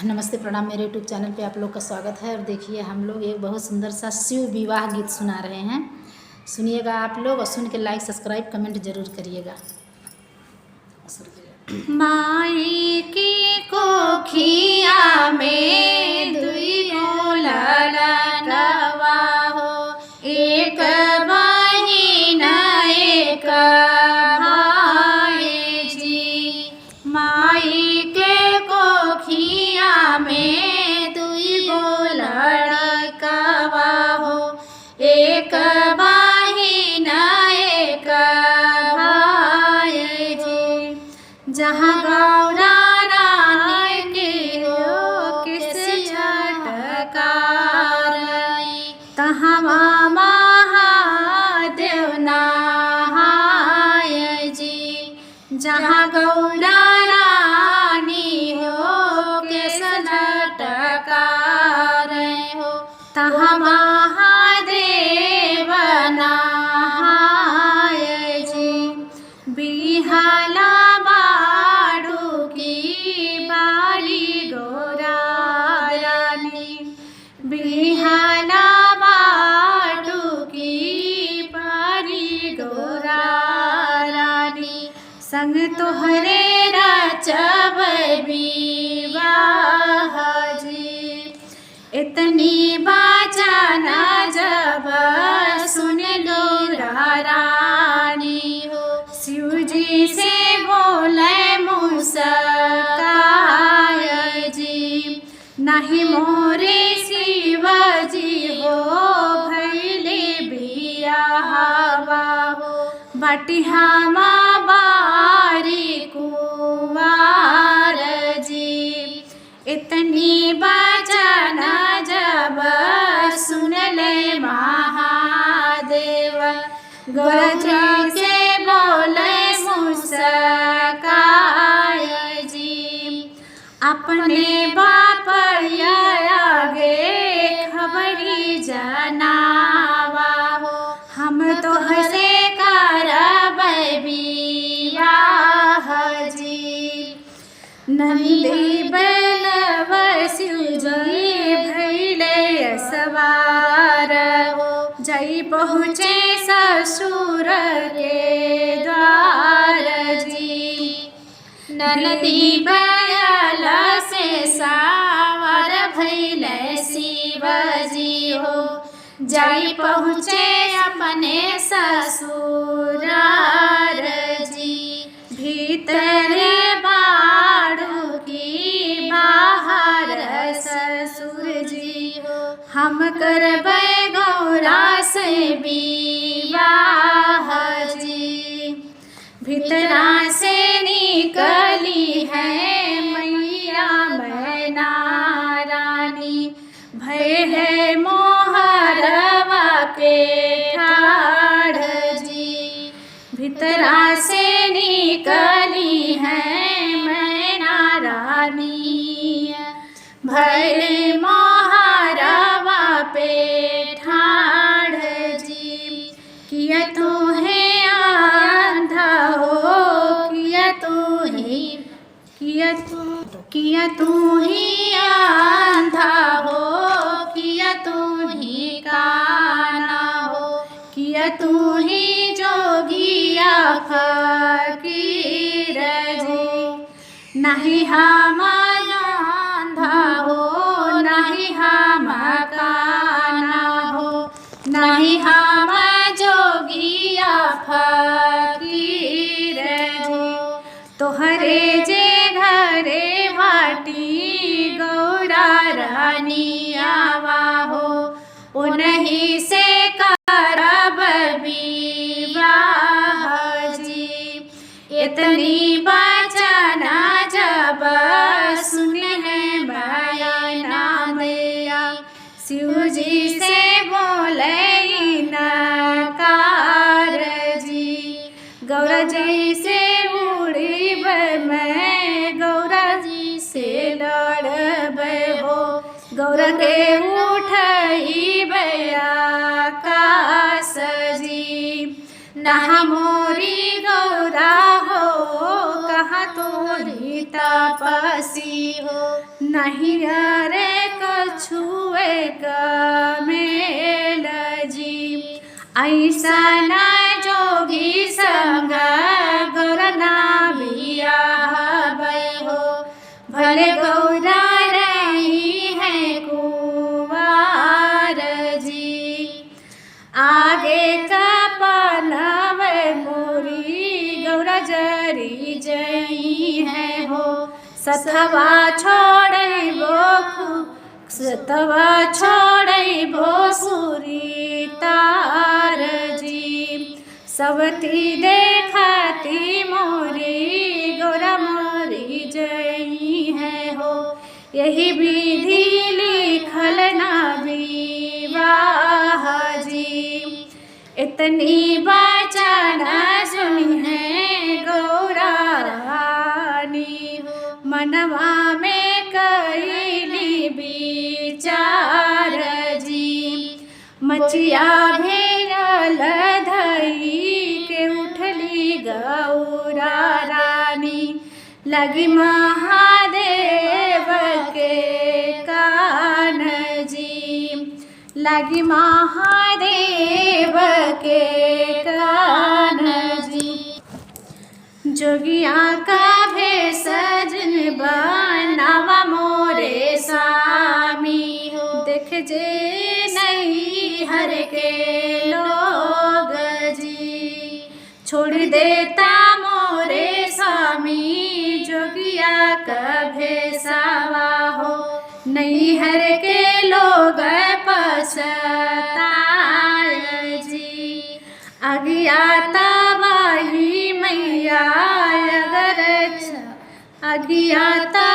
नमस्ते प्रणाम। मेरे यूट्यूब चैनल पे आप लोग का स्वागत है। और देखिए हम लोग एक बहुत सुंदर सा शिव विवाह गीत सुना रहे हैं। सुनिएगा आप लोग और सुन के लाइक सब्सक्राइब कमेंट जरूर करिएगा। माई की कोखिया में दुई ललनवा हो, एक बहिन एक भाई जी। माई के कोखिया में दुई लड़कवा हो, एक बहिन एक भाई जी। जहाँ गौरा रानी के हो किस झटकार, तहाँ महादेव नहाय जी। जहाँ गौरा रानी हो किस झटकार हो, तहाँ महादेव नहाय जी। बिहाला बिहाला बाडू की पारी गौरा रानी, संग तोहरे रचब विवाह जी। इतनी बाचन जब सुन लो रानी हो, शिव जी से बोले मुस्काय जी। नहीं मोरे शिवजी हो भैले बियाहवा हो, बटिहा बारी कुवार जी। इतनी बचन जब सुन ले महादेव, गरज से बोले मुस्काय जी। अपने बाप आगे खबरी जनावा हो, हम तो हसे करब विवाह जी। नंदी बैलव शिव जी भैले सवार हो, जई पहुँचे ससुर के द्वार जी। नंदी बैल से सावर भैले शिव जी हो, जाई पहुँचे अपने ससुरार जी। भीतर बाड़ू की बाहर ससुर जी हो, हम करबै गौरा से विवाह जी। भीतरा से निकली है मैया मैना रानी, भय है मोहरवा पे ठाढ़ जी। भीतरा से निकली है मैना रानी, भय मोहरवा पे ठाढ़ जी। किया तू है किया तू ही आंधा हो, किया तू ही काना हो, किया तू ही जोगिया फकीर जी। नहीं हम आंधा हो, नहीं हम काना हो, नहीं हम जोगिया फकीर जी। तोहरे जे घरे बाटी गौरा रानी आवा हो, उन्हीं से करब विवाह जी। इतनी बचन जब सुन ले बयाना दिया, शिव जी से बोले नकार जी। गौरा जी से मैं गौरा जी से लड़बै हो, गौरा के उठई आकाश जी। ना मोरी गौरा हो कहाँ तोरी ता तपसी हो नहीं रे कछुए कमेल जी ऐसा न जोगी संग गौरना बियाह भय हो भले गौरा रही है कुंवार जी आगे का पलव मोरी गौरा जरी जई है हो सतवा छोड़बो सुरी तार जी सबती देखती मोरी गौरा मोरी जई है हो यही विधि लिखल ना विवाह जी इतनी बचन सुनी है गौरा रानी मनवा में कैली विचार जी मचिया भेल धई के उठली गौरा रानी लगी महादेव के कान जी लगी महादेव के कान जी जोगिया का भेष जिन बनावा मोरे स्वामी हो देख जे नहीं हर के लोग जी छोड़ देता मोरे स्वामी जोगिया का भेषावा हो नहीं हर के लोग पछताए जी अज्ञाता बाई मैया अगर अज्ञाता